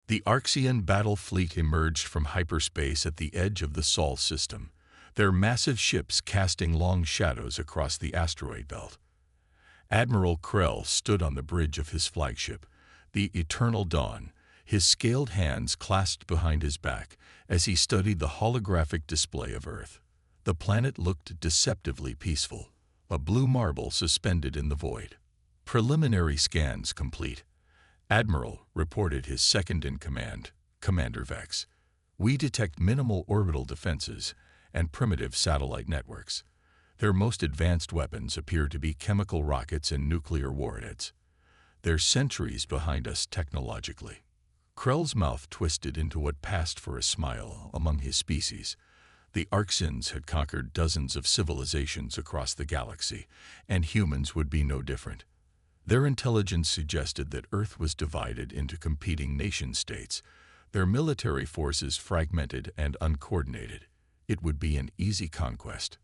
The Archean battle fleet emerged from hyperspace at the edge of the Sol system, their massive ships casting long shadows across the asteroid belt. Admiral Krell stood on the bridge of his flagship, the Eternal Dawn, his scaled hands clasped behind his back as he studied the holographic display of Earth. The planet looked deceptively peaceful, a blue marble suspended in the void. Preliminary scans complete. Admiral reported his second-in-command, Commander Vex. We detect minimal orbital defenses and primitive satellite networks. Their most advanced weapons appear to be chemical rockets and nuclear warheads. They're centuries behind us technologically. Krell's mouth twisted into what passed for a smile among his species. The Arxens had conquered dozens of civilizations across the galaxy, and humans would be no different. Their intelligence suggested that Earth was divided into competing nation-states, their military forces fragmented and uncoordinated. It would be an easy conquest.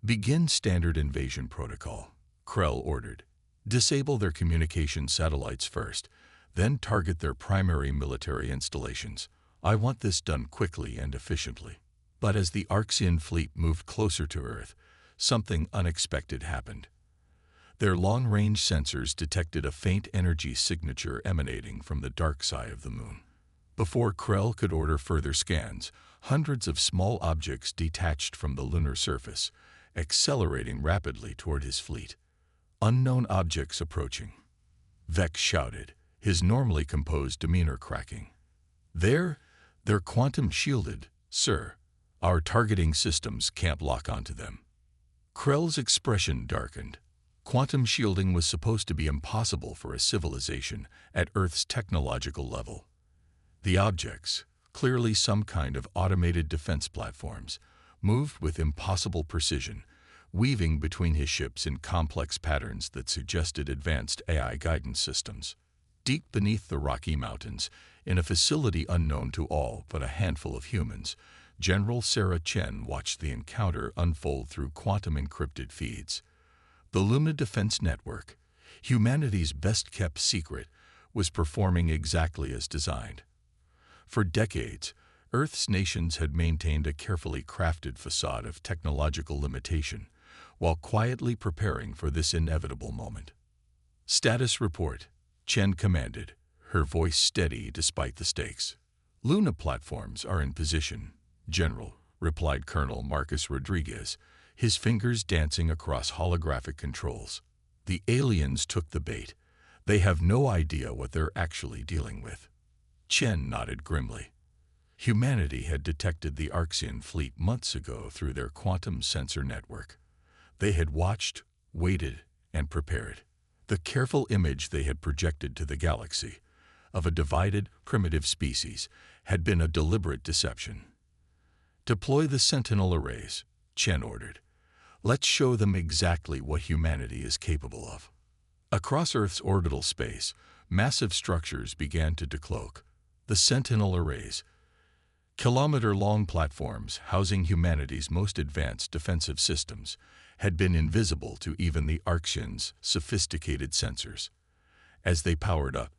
Begin standard invasion protocol, Krell ordered. Disable their communication satellites first, then target their primary military installations. I want this done quickly and efficiently. But as the Archean fleet moved closer to Earth, something unexpected happened. Their long-range sensors detected a faint energy signature emanating from the dark side of the moon. Before Krell could order further scans, hundreds of small objects detached from the lunar surface, accelerating rapidly toward his fleet. Unknown objects approaching. Vex shouted, his normally composed demeanor cracking. They're quantum-shielded, sir. Our targeting systems can't lock onto them. Krell's expression darkened. Quantum shielding was supposed to be impossible for a civilization at Earth's technological level. The objects, clearly some kind of automated defense platforms, moved with impossible precision, weaving between his ships in complex patterns that suggested advanced AI guidance systems. Deep beneath the Rocky Mountains, in a facility unknown to all but a handful of humans, General Sarah Chen watched the encounter unfold through quantum-encrypted feeds. The Luna Defense Network, humanity's best-kept secret, was performing exactly as designed. For decades, Earth's nations had maintained a carefully crafted facade of technological limitation, while quietly preparing for this inevitable moment. Status report, Chen commanded, her voice steady despite the stakes. Luna platforms are in position, General, replied Colonel Marcus Rodriguez, his fingers dancing across holographic controls. The aliens took the bait. They have no idea what they're actually dealing with. Chen nodded grimly. Humanity had detected the Archean fleet months ago through their quantum sensor network. They had watched, waited, and prepared. The careful image they had projected to the galaxy of a divided, primitive species had been a deliberate deception. Deploy the Sentinel arrays, Chen ordered. Let's show them exactly what humanity is capable of. Across Earth's orbital space, massive structures began to decloak. The Sentinel arrays, kilometer-long platforms housing humanity's most advanced defensive systems, had been invisible to even the Archeans' sophisticated sensors. As they powered up,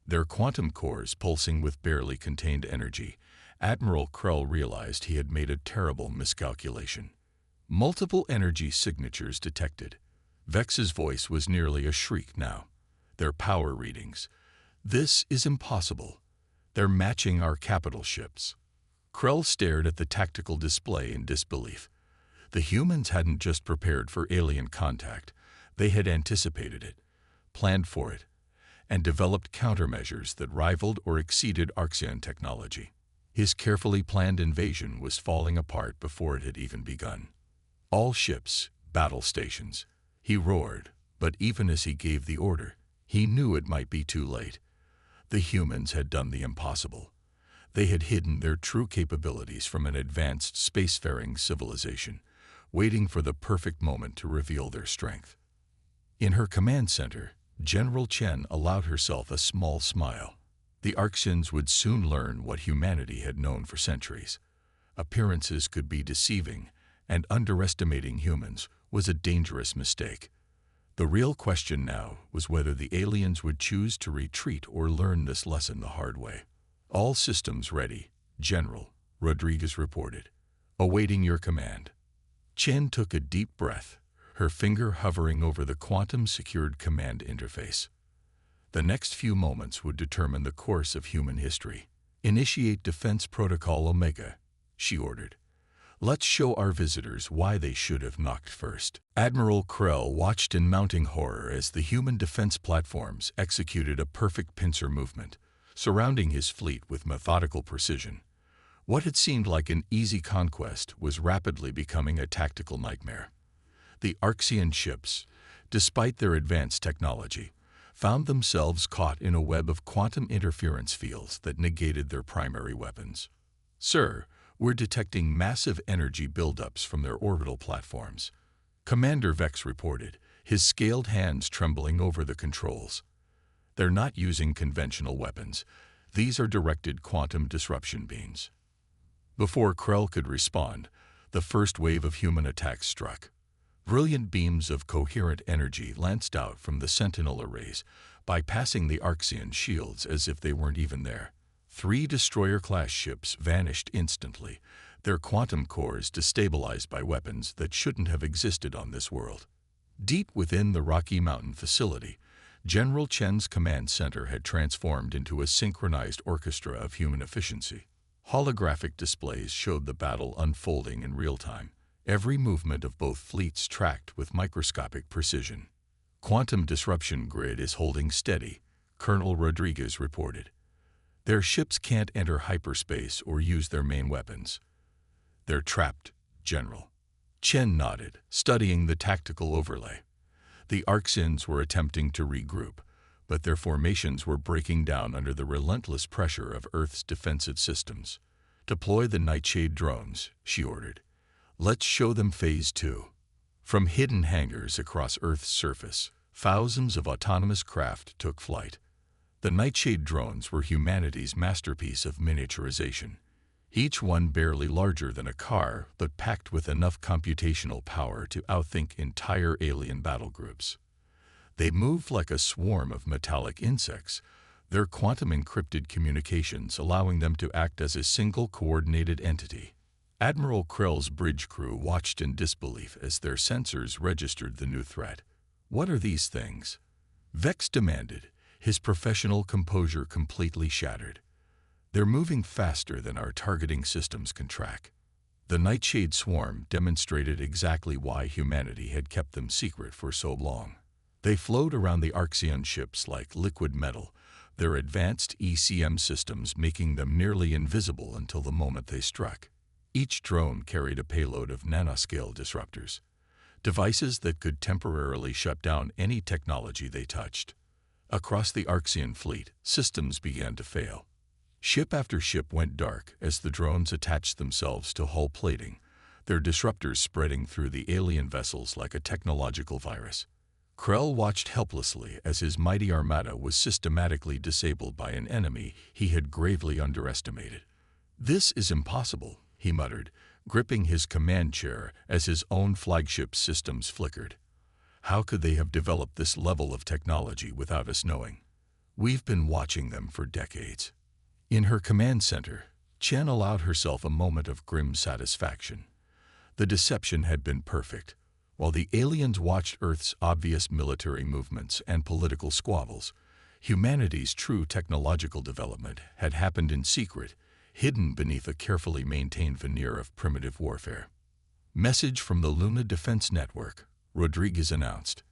their quantum cores pulsing with barely contained energy, Admiral Krell realized he had made a terrible miscalculation. Multiple energy signatures detected. Vex's voice was nearly a shriek now. Their power readings. This is impossible. They're matching our capital ships. Krell stared at the tactical display in disbelief. The humans hadn't just prepared for alien contact. They had anticipated it, planned for it, and developed countermeasures that rivaled or exceeded Archean technology. His carefully planned invasion was falling apart before it had even begun. All ships, battle stations, he roared, but even as he gave the order, he knew it might be too late. The humans had done the impossible. They had hidden their true capabilities from an advanced spacefaring civilization, waiting for the perfect moment to reveal their strength. In her command center, General Chen allowed herself a small smile. The Archeans would soon learn what humanity had known for centuries. Appearances could be deceiving, and underestimating humans was a dangerous mistake. The real question now was whether the aliens would choose to retreat or learn this lesson the hard way. All systems ready, General, Rodriguez reported. Awaiting your command. Chen took a deep breath, her finger hovering over the quantum-secured command interface. The next few moments would determine the course of human history. Initiate Defense Protocol Omega, she ordered. Let's show our visitors why they should have knocked first. Admiral Krell watched in mounting horror as the human defense platforms executed a perfect pincer movement, surrounding his fleet with methodical precision. What had seemed like an easy conquest was rapidly becoming a tactical nightmare. The Arxian ships, despite their advanced technology, found themselves caught in a web of quantum interference fields that negated their primary weapons. Sir, we're detecting massive energy buildups from their orbital platforms, Commander Vex reported, his scaled hands trembling over the controls. They're not using conventional weapons. These are directed quantum disruption beams. Before Krell could respond, the first wave of human attacks struck. Brilliant beams of coherent energy lanced out from the Sentinel arrays, bypassing the Arxian shields as if they weren't even there. 3 destroyer-class ships vanished instantly, their quantum cores destabilized by weapons that shouldn't have existed on this world. Deep within the Rocky Mountain facility, General Chen's command center had transformed into a synchronized orchestra of human efficiency. Holographic displays showed the battle unfolding in real time, every movement of both fleets tracked with microscopic precision. Quantum disruption grid is holding steady, Colonel Rodriguez reported. Their ships can't enter hyperspace or use their main weapons. They're trapped, General. Chen nodded, studying the tactical overlay. The Arxians were attempting to regroup, but their formations were breaking down under the relentless pressure of Earth's defensive systems. Deploy the Nightshade drones, she ordered. Let's show them Phase 2. From hidden hangars across Earth's surface, thousands of autonomous craft took flight. The Nightshade drones were humanity's masterpiece of miniaturization, each one barely larger than a car but packed with enough computational power to outthink entire alien battle groups. They moved like a swarm of metallic insects, their quantum-encrypted communications allowing them to act as a single coordinated entity. Admiral Krell's bridge crew watched in disbelief as their sensors registered the new threat. What are these things? Vex demanded, his professional composure completely shattered. They're moving faster than our targeting systems can track. The Nightshade swarm demonstrated exactly why humanity had kept them secret for so long. They flowed around the Arxian ships like liquid metal, their advanced ECM systems making them nearly invisible until the moment they struck. Each drone carried a payload of nanoscale disruptors, devices that could temporarily shut down any technology they touched. Across the Arxian fleet, systems began to fail. Ship after ship went dark as the drones attached themselves to hull plating, their disruptors spreading through the alien vessels like a technological virus. Krell watched helplessly as his mighty armada was systematically disabled by an enemy he had gravely underestimated. This is impossible, he muttered, gripping his command chair as his own flagship systems flickered. How could they have developed this level of technology without us knowing? We've been watching them for decades. In her command center, Chen allowed herself a moment of grim satisfaction. The deception had been perfect. While the aliens watched Earth's obvious military movements and political squabbles, humanity's true technological development had happened in secret, hidden beneath a carefully maintained veneer of primitive warfare. Message from the Luna Defense Network, Rodriguez announced.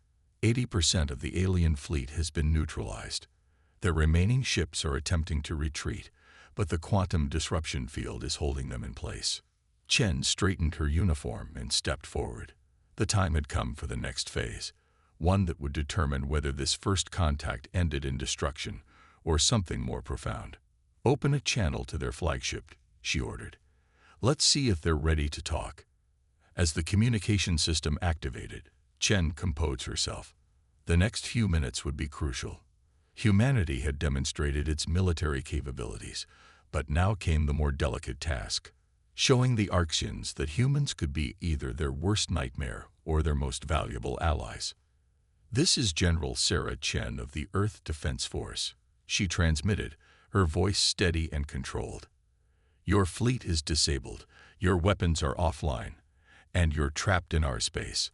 80% of the alien fleet has been neutralized. Their remaining ships are attempting to retreat, but the quantum disruption field is holding them in place. Chen straightened her uniform and stepped forward. The time had come for the next phase, one that would determine whether this first contact ended in destruction or something more profound. Open a channel to their flagship, she ordered. Let's see if they're ready to talk. As the communication system activated, Chen composed herself. The next few minutes would be crucial. Humanity had demonstrated its military capabilities, but now came the more delicate task, showing the Arxians that humans could be either their worst nightmare or their most valuable allies. This is General Sarah Chen of the Earth Defense Force, she transmitted, her voice steady and controlled. "Your fleet is disabled, your weapons are offline, and you're trapped in our space.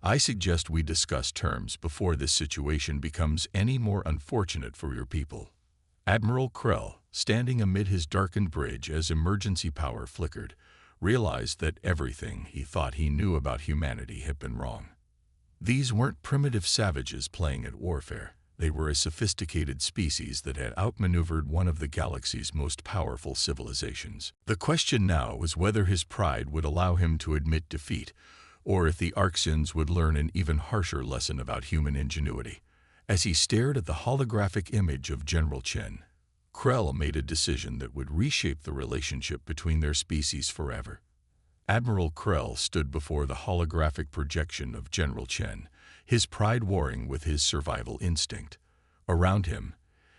I suggest we discuss terms before this situation becomes any more unfortunate for your people." Admiral Krell, standing amid his darkened bridge as emergency power flickered, realized that everything he thought he knew about humanity had been wrong. These weren't primitive savages playing at warfare. They were a sophisticated species that had outmaneuvered one of the galaxy's most powerful civilizations. The question now was whether his pride would allow him to admit defeat, or if the Arxians would learn an even harsher lesson about human ingenuity. As he stared at the holographic image of General Chen, Krell made a decision that would reshape the relationship between their species forever. Admiral Krell stood before the holographic projection of General Chen, his pride warring with his survival instinct. Around him,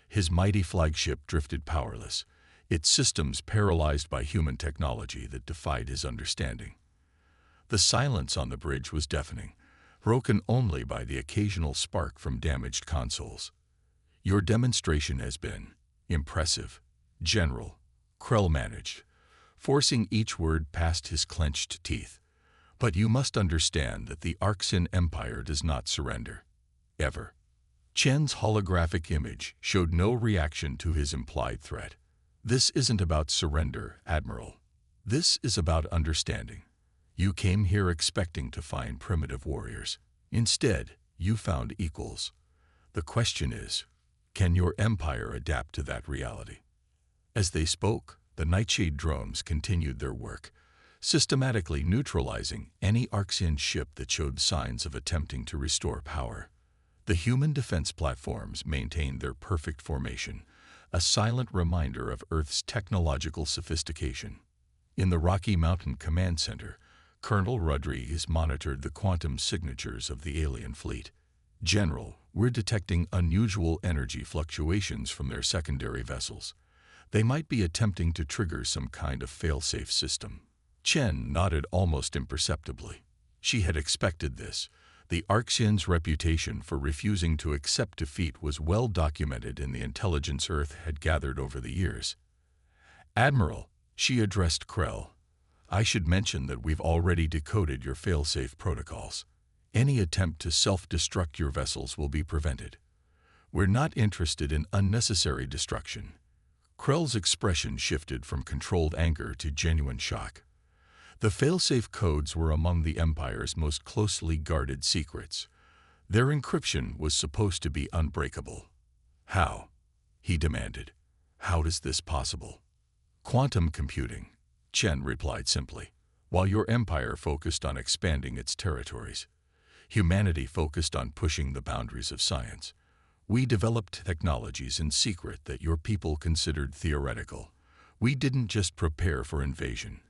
his mighty flagship drifted powerless, its systems paralyzed by human technology that defied his understanding. The silence on the bridge was deafening, broken only by the occasional spark from damaged consoles. "Your demonstration has been impressive, General," Krell managed, forcing each word past his clenched teeth. "But you must understand that the Arxian Empire does not surrender. Ever." Chen's holographic image showed no reaction to his implied threat. "This isn't about surrender, Admiral. This is about understanding. You came here expecting to find primitive warriors. Instead, you found equals. The question is, can your empire adapt to that reality?" As they spoke, the Nightshade drones continued their work, systematically neutralizing any Arxian ship that showed signs of attempting to restore power. The human defense platforms maintained their perfect formation, a silent reminder of Earth's technological sophistication. In the Rocky Mountain Command Center, Colonel Rodriguez monitored the quantum signatures of the alien fleet. "General, we're detecting unusual energy fluctuations from their secondary vessels. They might be attempting to trigger some kind of fail-safe system." Chen nodded almost imperceptibly. She had expected this. The Arxians' reputation for refusing to accept defeat was well documented in the intelligence Earth had gathered over the years. "Admiral," she addressed Krell, "I should mention that we've already decoded your fail-safe protocols. Any attempt to self-destruct your vessels will be prevented. We're not interested in unnecessary destruction." Krell's expression shifted from controlled anger to genuine shock. The fail-safe codes were among the Empire's most closely guarded secrets. Their encryption was supposed to be unbreakable. "How?" he demanded. "How is this possible?" "Quantum computing," Chen replied simply. "While your empire focused on expanding its territories, humanity focused on pushing the boundaries of science. We developed technologies in secret that your people considered theoretical. We didn't just prepare for invasion.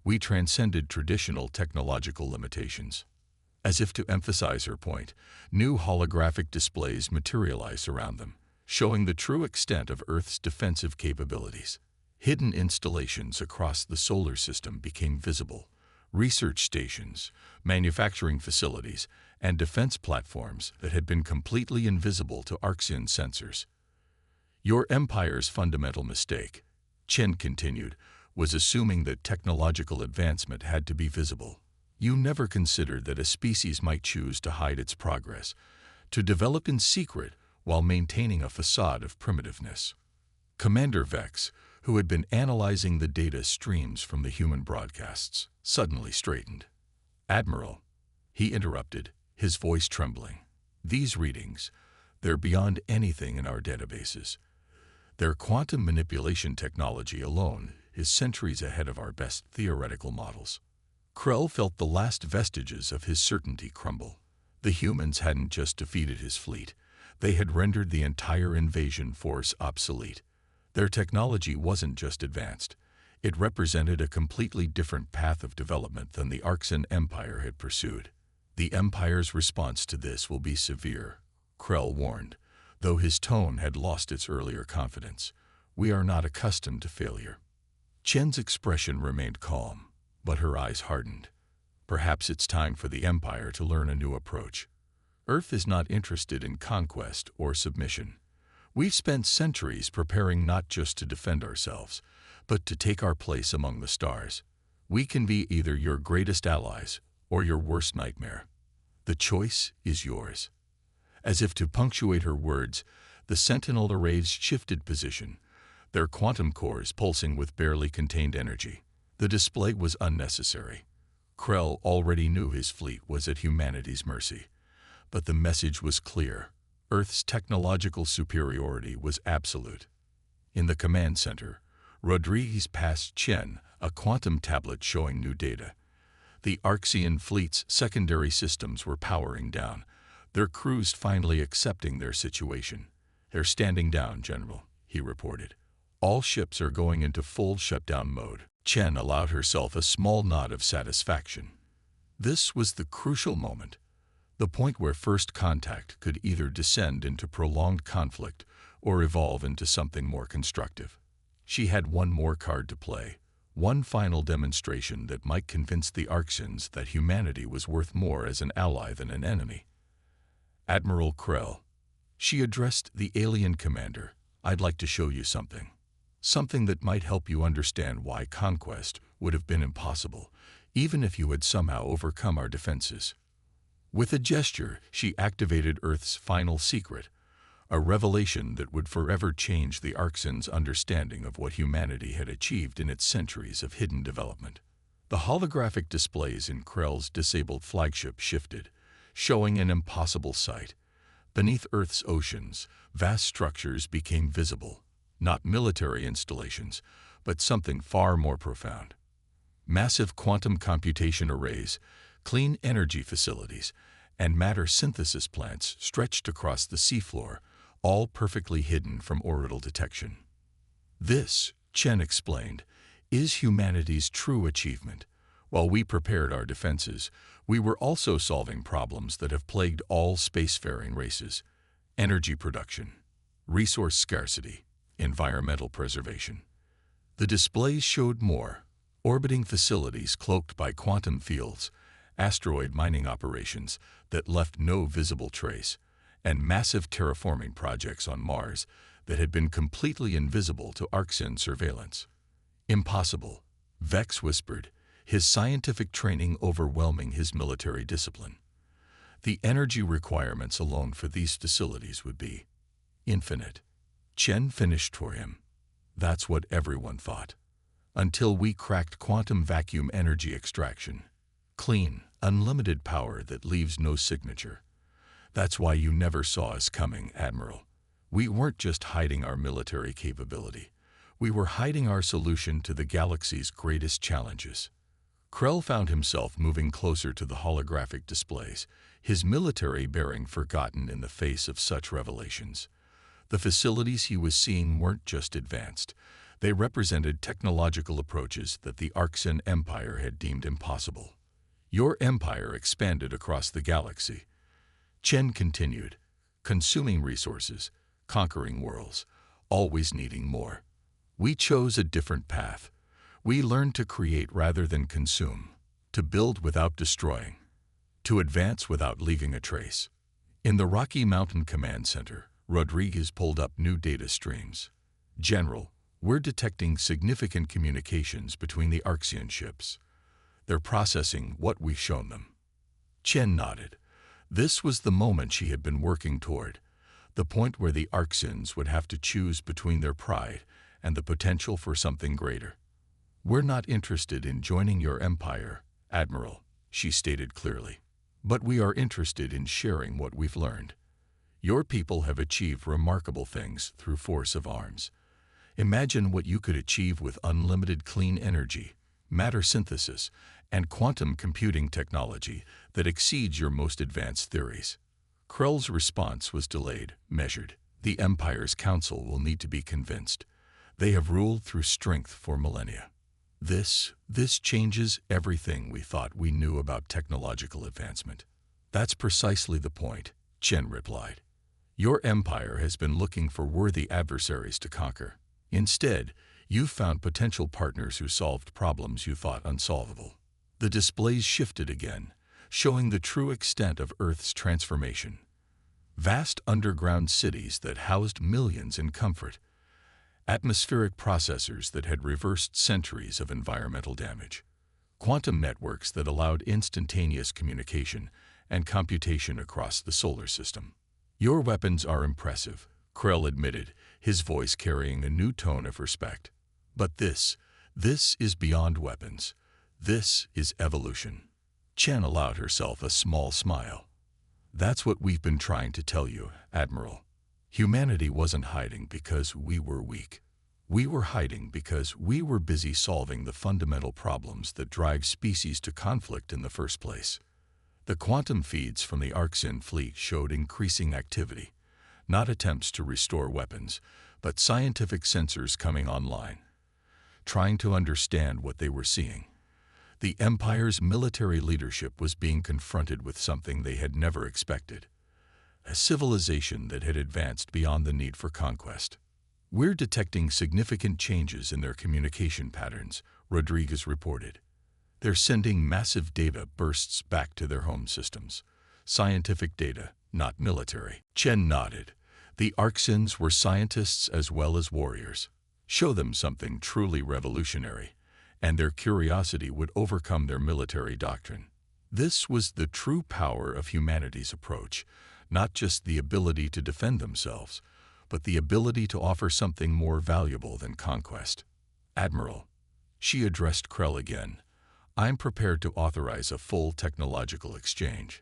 We transcended traditional technological limitations." As if to emphasize her point, new holographic displays materialized around them, showing the true extent of Earth's defensive capabilities. Hidden installations across the solar system became visible. Research stations, manufacturing facilities, and defense platforms that had been completely invisible to Arxian sensors. "Your empire's fundamental mistake," Chen continued, "was assuming that technological advancement had to be visible. You never considered that a species might choose to hide its progress, to develop in secret while maintaining a facade of primitiveness." Commander Vex, who had been analyzing the data streams from the human broadcasts, suddenly straightened. "Admiral," he interrupted, his voice trembling. "These readings, they're beyond anything in our databases. Their quantum manipulation technology alone is centuries ahead of our best theoretical models." Krell felt the last vestiges of his certainty crumble. The humans hadn't just defeated his fleet, they had rendered the entire invasion force obsolete. Their technology wasn't just advanced, it represented a completely different path of development than the Arxian Empire had pursued. "The Empire's response to this will be severe," Krell warned, though his tone had lost its earlier confidence. "We are not accustomed to failure." Chen's expression remained calm, but her eyes hardened. "Perhaps it's time for the Empire to learn a new approach. Earth is not interested in conquest or submission. We've spent centuries preparing not just to defend ourselves, but to take our place among the stars. We can be either your greatest allies or your worst nightmare. The choice is yours." As if to punctuate her words, the Sentinel arrays shifted position, their quantum cores pulsing with barely contained energy. The display was unnecessary. Krell already knew his fleet was at humanity's mercy. But the message was clear. Earth's technological superiority was absolute. In the command center, Rodriguez passed Chen, a quantum tablet showing new data. The Arxian fleet's secondary systems were powering down, their crews finally accepting their situation. "They're standing down, General," he reported. "All ships are going into full shutdown mode." Chen allowed herself a small nod of satisfaction. This was the crucial moment, the point where first contact could either descend into prolonged conflict or evolve into something more constructive. She had one more card to play, one final demonstration that might convince the Arxians that humanity was worth more as an ally than an enemy. "Admiral Krell," she addressed the alien commander, "I'd like to show you something. Something that might help you understand why conquest would have been impossible, even if you had somehow overcome our defenses." With a gesture, she activated Earth's final secret, a revelation that would forever change the Arxians' understanding of what humanity had achieved in its centuries of hidden development. The holographic displays in Krell's disabled flagship shifted, showing an impossible sight. Beneath Earth's oceans, vast structures became visible, not military installations, but something far more profound. Massive quantum computation arrays, clean energy facilities, and matter synthesis plants stretched across the seafloor, all perfectly hidden from orbital detection. "This," Chen explained, "is humanity's true achievement. While we prepared our defenses, we were also solving problems that have plagued all spacefaring races: energy production, resource scarcity, environmental preservation." The displays showed more: orbiting facilities cloaked by quantum fields, asteroid mining operations that left no visible trace, and massive terraforming projects on Mars that had been completely invisible to Arxian surveillance. "Impossible," Vex whispered, his scientific training overwhelming his military discipline. The energy requirements alone for these facilities would be infinite. Chen finished for him. "That's what everyone thought. Until we cracked quantum vacuum energy extraction. Clean, unlimited power that leaves no signature. That's why you never saw us coming, Admiral. We weren't just hiding our military capability. We were hiding our solution to the galaxy's greatest challenges." Krell found himself moving closer to the holographic displays, his military bearing forgotten in the face of such revelations. The facilities he was seeing weren't just advanced. They represented technological approaches that the Arxian Empire had deemed impossible. "Your empire expanded across the galaxy," Chen continued, "consuming resources, conquering worlds, always needing more. We chose a different path. We learned to create rather than consume, to build without destroying, to advance without leaving a trace." In the Rocky Mountain Command Center, Rodriguez pulled up new data streams. "General, we're detecting significant communications between the Arxian ships. They're processing what we've shown them." Chen nodded. This was the moment she had been working toward, the point where the Arxians would have to choose between their pride and the potential for something greater. "We're not interested in joining your empire, Admiral," she stated clearly. "But we are interested in sharing what we've learned. Your people have achieved remarkable things through force of arms. Imagine what you could achieve with unlimited clean energy, matter synthesis, and quantum computing technology that exceeds your most advanced theories." Krell's response was delayed, measured. "The Empire's council will need to be convinced. They have ruled through strength for millennia. This changes everything we thought we knew about technological advancement." "That's precisely the point," Chen replied. "Your empire has been looking for worthy adversaries to conquer. Instead, you've found potential partners who solved problems you thought unsolvable." The displays shifted again, showing the true extent of Earth's transformation. Vast underground cities that housed millions in comfort, atmospheric processors that had reversed centuries of environmental damage, quantum networks that allowed instantaneous communication and computation across the solar system. Your weapons are impressive, Krell admitted, his voice carrying a new tone of respect. But this is beyond weapons. This is evolution. Chen allowed herself a small smile. That's what we've been trying to tell you, Admiral. Humanity wasn't hiding because we were weak. We were hiding because we were busy solving the fundamental problems that drive species to conflict in the first place. The quantum feeds from the Orcs fleet showed increasing activity, not attempts to restore weapons, but scientific sensors coming online, trying to understand what they were seeing. The Empire's military leadership was being confronted with something they had never expected, a civilization that had advanced beyond the need for conquest. We're detecting significant changes in their communication patterns, Rodriguez reported. They're sending massive data bursts back to their home systems. Scientific data, not military. Chen nodded. The Orcs were scientists as well as warriors. Show them something truly revolutionary, and their curiosity would overcome their military doctrine. This was the true power of humanity's approach, not just the ability to defend themselves, but the ability to offer something more valuable than conquest. Admiral, she addressed Krell again, I'm prepared to authorize a full technological exchange.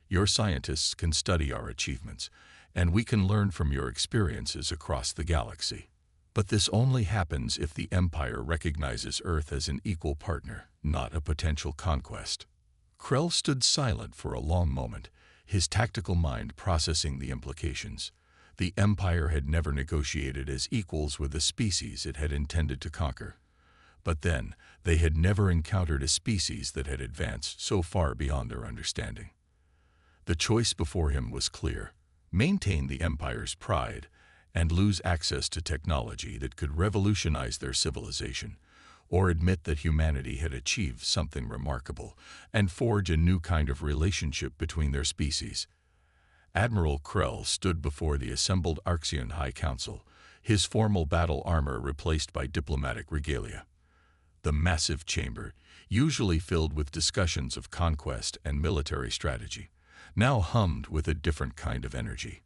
Your scientists can study our achievements, and we can learn from your experiences across the galaxy. But this only happens if the Empire recognizes Earth as an equal partner, not a potential conquest. Krell stood silent for a long moment, his tactical mind processing the implications. The Empire had never negotiated as equals with a species it had intended to conquer. But then, they had never encountered a species that had advanced so far beyond their understanding. The choice before him was clear: maintain the Empire's pride and lose access to technology that could revolutionize their civilization, or admit that humanity had achieved something remarkable and forge a new kind of relationship between their species. Admiral Krell stood before the assembled Arxian High Council, his formal battle armor replaced by diplomatic regalia. The massive chamber, usually filled with discussions of conquest and military strategy, now hummed with a different kind of energy.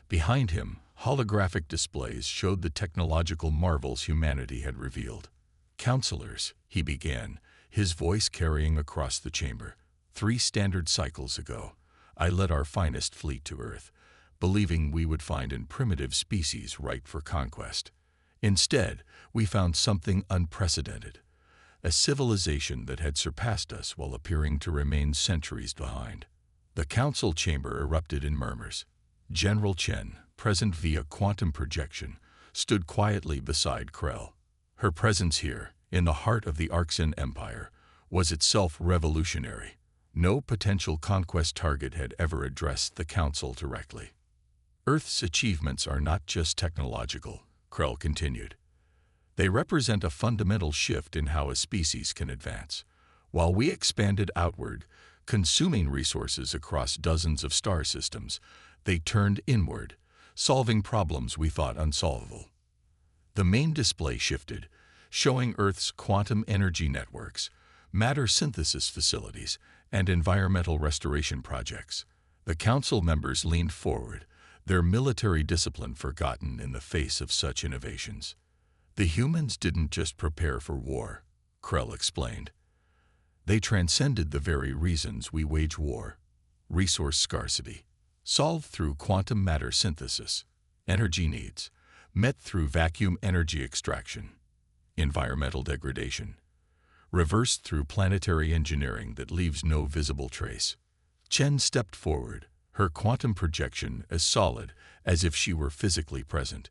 Behind him, holographic displays showed the technological marvels humanity had revealed. Counselors, he began, his voice carrying across the chamber, 3 standard cycles ago, I led our finest fleet to Earth, believing we would find a primitive species ripe for conquest. Instead, we found something unprecedented, a civilization that had surpassed us while appearing to remain centuries behind. The council chamber erupted in murmurs. General Chen, present via quantum projection, stood quietly beside Krell. Her presence here, in the heart of the Orcs Empire, was itself revolutionary. No potential conquest target had ever addressed the council directly. Earth's achievements are not just technological, Krell continued. They represent a fundamental shift in how a species can advance. While we expanded outward, consuming resources across dozens of star systems, they turned inward, solving problems we thought unsolvable. The main display shifted, showing Earth's quantum energy networks, matter synthesis facilities, and environmental restoration projects. The council members leaned forward, their military discipline forgotten in the face of such innovations. The humans didn't just prepare for war, Krell explained. They transcended the very reasons we wage war: resource scarcity, solved through quantum matter synthesis; energy needs, met through vacuum energy extraction; environmental degradation, reversed through planetary engineering that leaves no visible trace. Chen stepped forward, her quantum projection as solid as if she were physically present.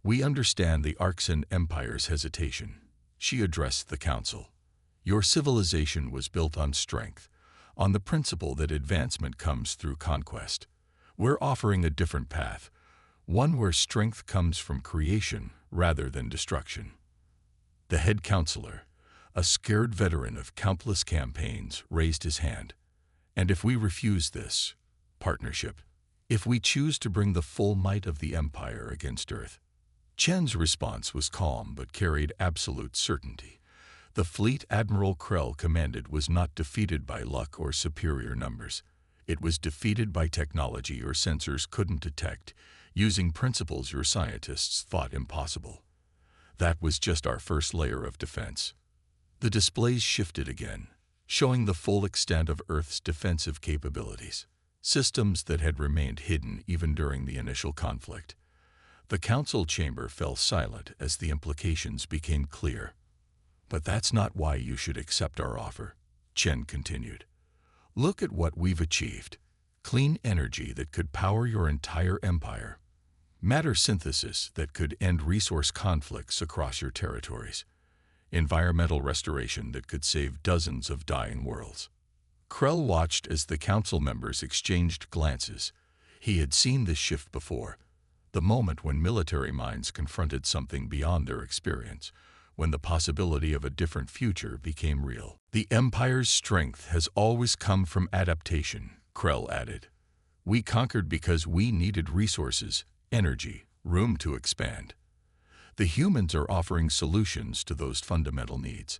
We understand the Orcs Empire's hesitation. She addressed the council. Your civilization was built on strength, on the principle that advancement comes through conquest. We're offering a different path, one where strength comes from creation rather than destruction. The head counselor, a scared veteran of countless campaigns, raised his hand. And if we refuse this partnership, if we choose to bring the full might of the Empire against Earth. Chen's response was calm but carried absolute certainty. The fleet Admiral Krell commanded was not defeated by luck or superior numbers. It was defeated by technology your sensors couldn't detect, using principles your scientists thought impossible. That was just our first layer of defense. The displays shifted again, showing the full extent of Earth's defensive capabilities, systems that had remained hidden even during the initial conflict. The council chamber fell silent as the implications became clear. But that's not why you should accept our offer, Chen continued. Look at what we've achieved. Clean energy that could power your entire empire. Matter synthesis that could end resource conflicts across your territories. Environmental restoration that could save dozens of dying worlds. Krell watched as the council members exchanged glances. He had seen this shift before, the moment when military minds confronted something beyond their experience, when the possibility of a different future became real. The Empire's strength has always come from adaptation, Krell added. We conquered because we needed resources, energy, room to expand. The humans are offering solutions to those fundamental needs.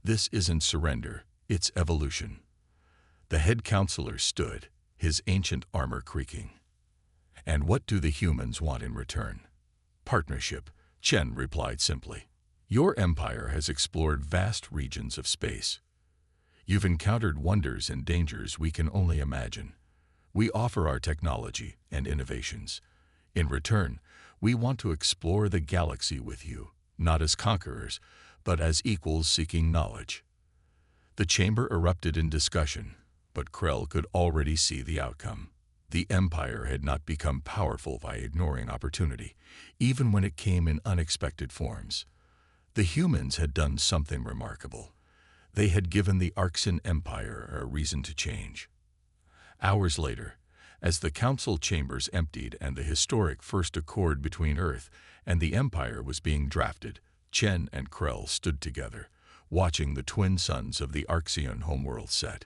This isn't surrender, it's evolution. The head counselor stood, his ancient armor creaking. And what do the humans want in return? Partnership, Chen replied simply. Your empire has explored vast regions of space. You've encountered wonders and dangers we can only imagine. We offer our technology and innovations. In return, we want to explore the galaxy with you, not as conquerors, but as equals seeking knowledge. The chamber erupted in discussion, but Krell could already see the outcome. The Empire had not become powerful by ignoring opportunity, even when it came in unexpected forms. The humans had done something remarkable. They had given the Arxian Empire a reason to change. Hours later, as the council chambers emptied and the historic First Accord between Earth and the Empire was being drafted, Chen and Krell stood together, watching the twin suns of the Arxian homeworld set.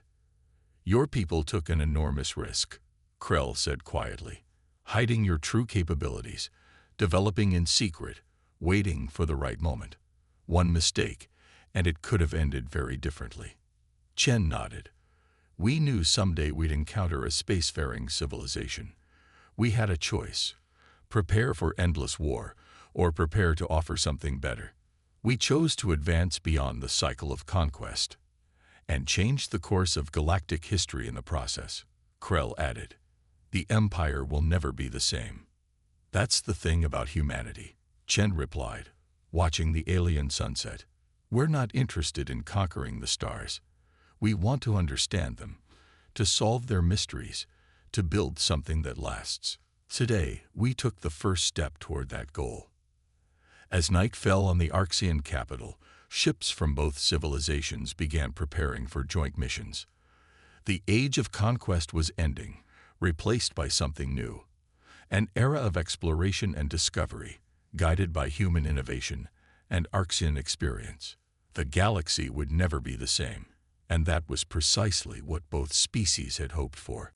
Your people took an enormous risk, Krell said quietly, hiding your true capabilities, developing in secret, waiting for the right moment. One mistake, and it could have ended very differently. Chen nodded. We knew someday we'd encounter a spacefaring civilization. We had a choice: prepare for endless war, or prepare to offer something better. We chose to advance beyond the cycle of conquest, and change the course of galactic history in the process, Krell added. The Empire will never be the same. That's the thing about humanity, Chen replied, watching the alien sunset. We're not interested in conquering the stars. We want to understand them, to solve their mysteries, to build something that lasts. Today, we took the first step toward that goal. As night fell on the Arxian capital, ships from both civilizations began preparing for joint missions. The age of conquest was ending, replaced by something new. An era of exploration and discovery, guided by human innovation and Arxian experience. The galaxy would never be the same, and that was precisely what both species had hoped for.